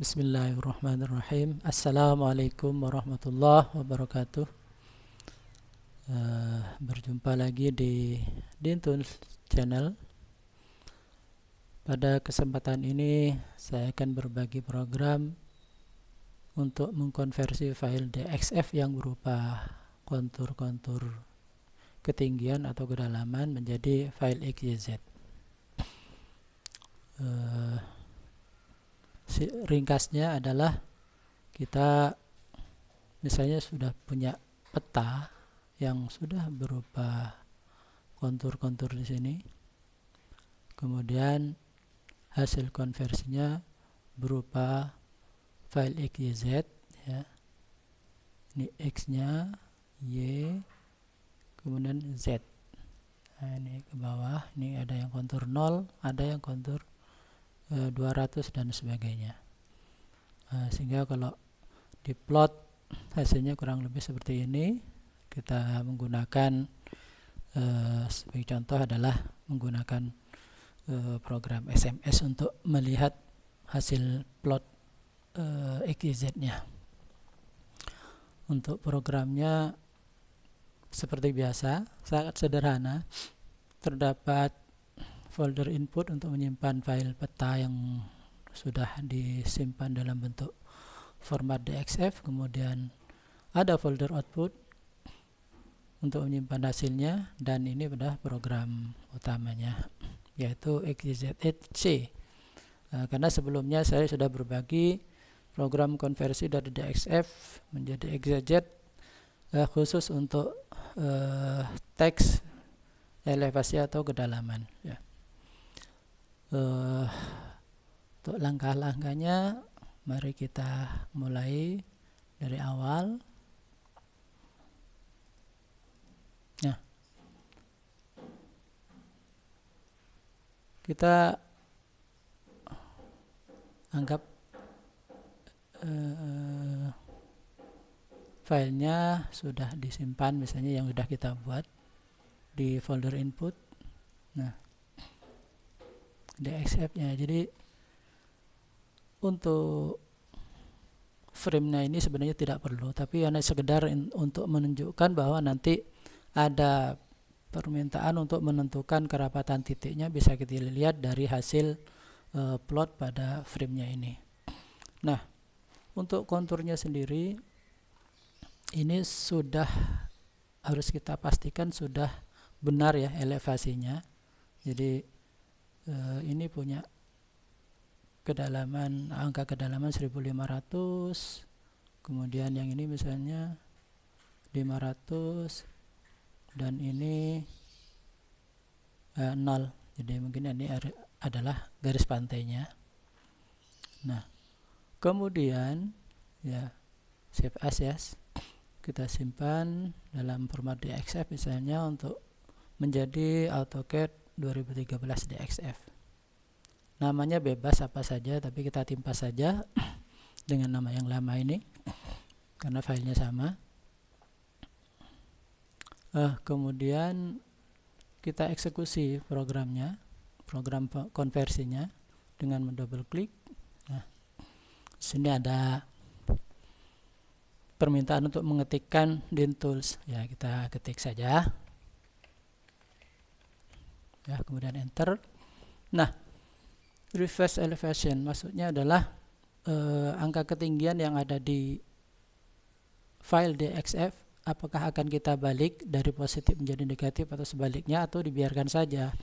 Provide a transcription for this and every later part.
Bismillahirrahmanirrahim. Assalamualaikum warahmatullahi wabarakatuh. Berjumpa lagi di Dintools Channel. Pada kesempatan ini saya akan berbagi program untuk mengkonversi file DXF yang berupa kontur-kontur ketinggian atau kedalaman menjadi file XYZ. Ringkasnya adalah kita misalnya sudah punya peta yang sudah berupa kontur-kontur di sini, kemudian hasil konversinya berupa file XYZ, ya. Ini X-nya, Y, kemudian Z. Nah, ini ke bawah, ini ada yang kontur 0, ada yang kontur 200 dan sebagainya. Sehingga kalau diplot hasilnya kurang lebih seperti ini. Kita menggunakan sebagai contoh adalah menggunakan program SMS untuk melihat hasil plot XYZ-nya. Untuk programnya seperti biasa, sangat sederhana. Terdapat folder input untuk menyimpan file peta yang sudah disimpan dalam bentuk format DXF, kemudian ada folder output untuk menyimpan hasilnya, dan ini adalah program utamanya yaitu XYZ-C. Karena sebelumnya saya sudah berbagi program konversi dari DXF menjadi XYZ khusus untuk teks elevasi atau kedalaman, ya. Untuk langkah-langkahnya, mari kita mulai dari awal. Nah, kita anggap filenya sudah disimpan, misalnya yang sudah kita buat di folder input. Nah, DXF-nya. Jadi untuk frame-nya ini sebenarnya tidak perlu, tapi hanya sekedar untuk menunjukkan bahwa nanti ada permintaan untuk menentukan kerapatan titiknya, bisa kita lihat dari hasil plot pada frame-nya ini. Nah, untuk konturnya sendiri ini sudah harus kita pastikan sudah benar, ya, elevasinya. Jadi ini punya kedalaman, angka kedalaman 1500, kemudian yang ini misalnya 500, dan ini 0. Jadi mungkin ini adalah garis pantainya. Nah, kemudian, ya, save as, ya, kita simpan dalam format DXF misalnya untuk menjadi AutoCAD 2013 DXF. Namanya bebas apa saja, tapi kita timpa saja dengan nama yang lama ini karena filenya sama. Kemudian kita eksekusi programnya, program konversinya dengan mendouble klik. Nah, sini ada permintaan untuk mengetikkan Dintools, ya, kita ketik saja, ya, kemudian enter. Nah, reverse elevation maksudnya adalah angka ketinggian yang ada di file DXF apakah akan kita balik dari positif menjadi negatif atau sebaliknya, atau dibiarkan saja.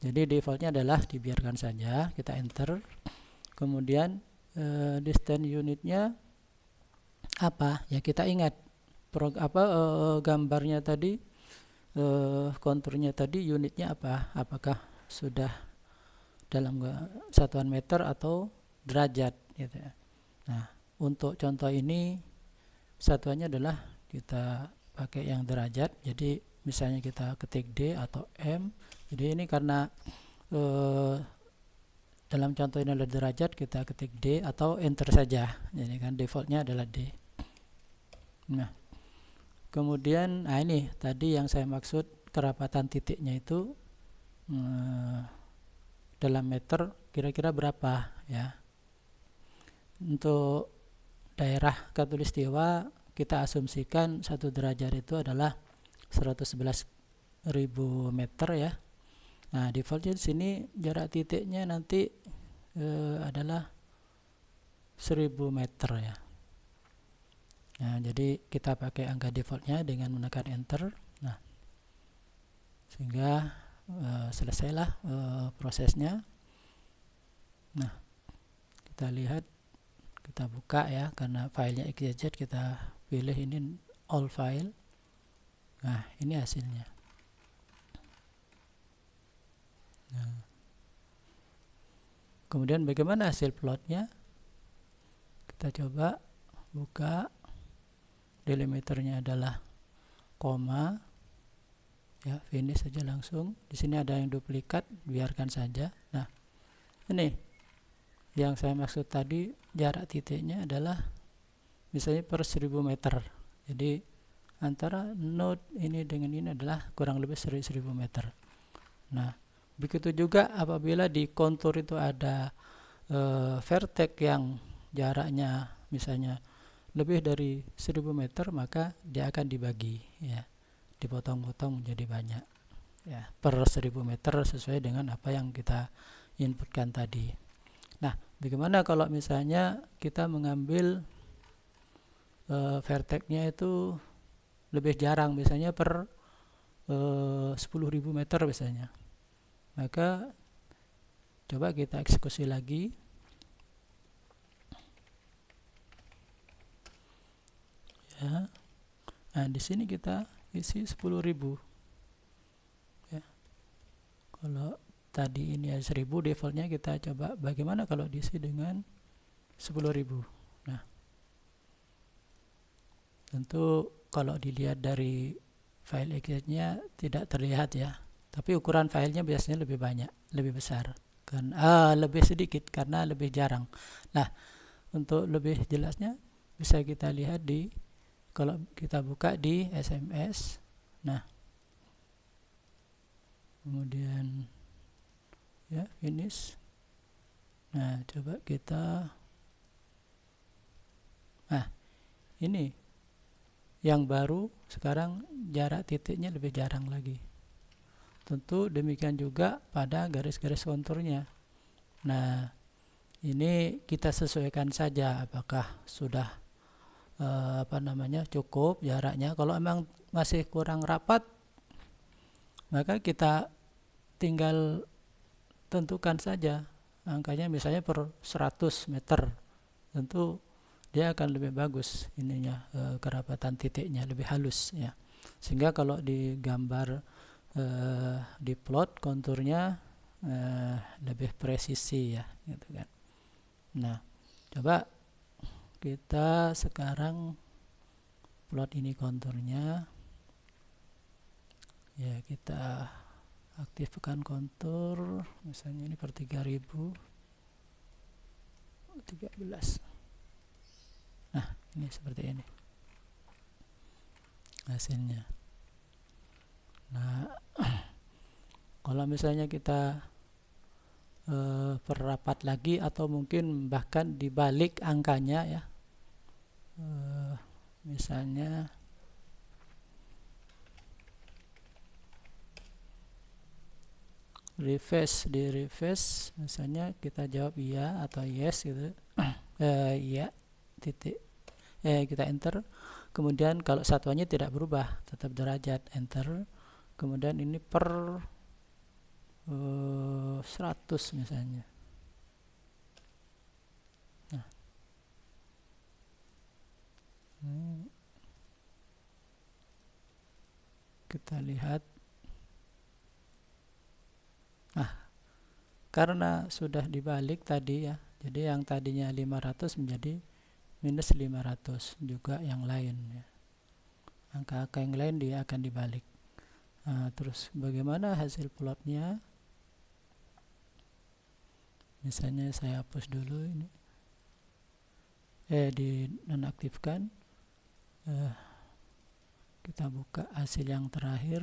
Jadi defaultnya adalah dibiarkan saja. Kita enter. Kemudian distance unitnya apa? Ya, kita ingat gambarnya tadi, konturnya tadi, unitnya apa? Apakah sudah dalam satuan meter atau derajat, gitu ya. Nah, untuk contoh ini satuannya adalah kita pakai yang derajat. Jadi misalnya kita ketik D atau M. Jadi ini karena dalam contoh ini adalah derajat, kita ketik D atau enter saja. Jadi kan defaultnya adalah D. Nah, kemudian ini tadi yang saya maksud, kerapatan titiknya itu dalam meter kira-kira berapa, ya. untuk daerah Katulistiwa kita asumsikan 1 derajat itu adalah 111.000 meter ya. Nah, defaultnya di sini jarak titiknya nanti adalah 1000 meter ya. Nah, jadi kita pakai angka defaultnya dengan menekan enter. Nah, sehingga selesailah prosesnya. Nah, kita lihat, kita buka ya, karena filenya XYZ kita pilih ini all file. Nah, ini hasilnya. Nah, kemudian bagaimana hasil plotnya? Kita coba buka, delimiternya adalah koma ya, finish saja langsung. Di sini ada yang duplikat, biarkan saja. Nah, ini yang saya maksud tadi, jarak titiknya adalah misalnya per 1000 meter. Jadi antara node ini dengan ini adalah kurang lebih 1000 meter. Nah, begitu juga apabila di kontur itu ada vertex yang jaraknya misalnya lebih dari 1000 meter, maka dia akan dibagi ya, dipotong-potong menjadi banyak ya, per 1000 meter sesuai dengan apa yang kita inputkan tadi. Nah, bagaimana kalau misalnya kita mengambil vertexnya itu lebih jarang, misalnya per 10.000 meter misalnya, maka coba kita eksekusi lagi ya. Nah, di sini kita isi 10.000 ya. Kalau tadi ini 1000 defaultnya, kita coba bagaimana kalau diisi dengan 10.000. Nah, tentu kalau dilihat dari file XZ-nya tidak terlihat ya, tapi ukuran filenya biasanya lebih banyak, lebih besar kan, lebih sedikit karena lebih jarang. Nah, untuk lebih jelasnya bisa kita lihat di, kalau kita buka di SMS. Nah, kemudian ya, finish. Nah, coba kita, nah ini yang baru sekarang jarak titiknya lebih jarang lagi. Tentu demikian juga pada garis-garis konturnya. Nah, ini kita sesuaikan saja apakah sudah cukup jaraknya. Kalau memang masih kurang rapat, maka kita tinggal tentukan saja angkanya, misalnya per 100 meter. Tentu dia akan lebih bagus ininya, kerapatan titiknya lebih halus ya, sehingga kalau digambar di plot konturnya lebih presisi ya, gitu kan. Nah, coba kita sekarang plot ini konturnya ya, kita aktifkan kontur, misalnya ini per 3013. Nah, ini seperti ini hasilnya. Nah, kalau misalnya kita perrapat lagi, atau mungkin bahkan dibalik angkanya ya, misalnya di refresh misalnya kita jawab iya atau yes gitu. Iya titik, kita enter. Kemudian kalau satuannya tidak berubah, tetap derajat, enter. Kemudian ini per 100 misalnya. Nah, kita lihat. Nah, karena sudah dibalik tadi ya, jadi yang tadinya 500 menjadi minus 500 juga yang lain ya. Angka-angka yang lain dia akan dibalik. Nah, terus bagaimana hasil plotnya? Misalnya saya hapus dulu ini, di nonaktifkan. Kita buka hasil yang terakhir.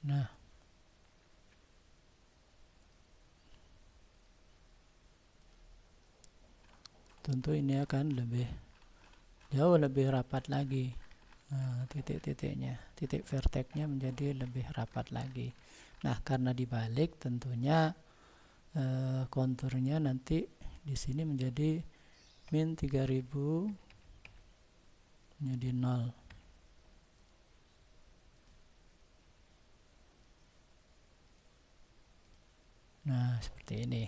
Nah, tentu ini akan jauh lebih rapat lagi. Titik-titiknya, titik vertexnya menjadi lebih rapat lagi. Nah, karena dibalik tentunya konturnya nanti di sini menjadi min 3000 menjadi 0. Nah, seperti ini.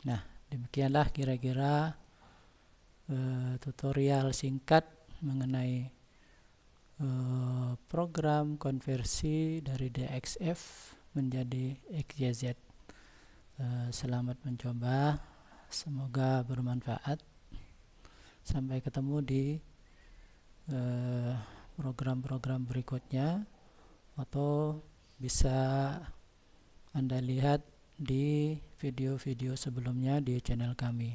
Nah, demikianlah kira-kira tutorial singkat mengenai program konversi dari DXF menjadi XYZ. Selamat mencoba, semoga bermanfaat. Sampai ketemu di program-program berikutnya, atau bisa Anda lihat di video-video sebelumnya di channel kami.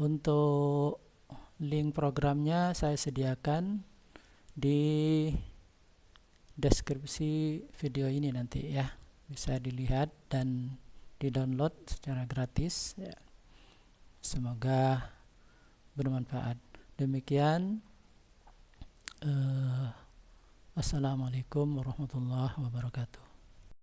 Untuk link programnya saya sediakan di deskripsi video ini nanti ya, bisa dilihat dan di-download secara gratis ya. Semoga bermanfaat. Demikian, assalamualaikum warahmatullahi wabarakatuh.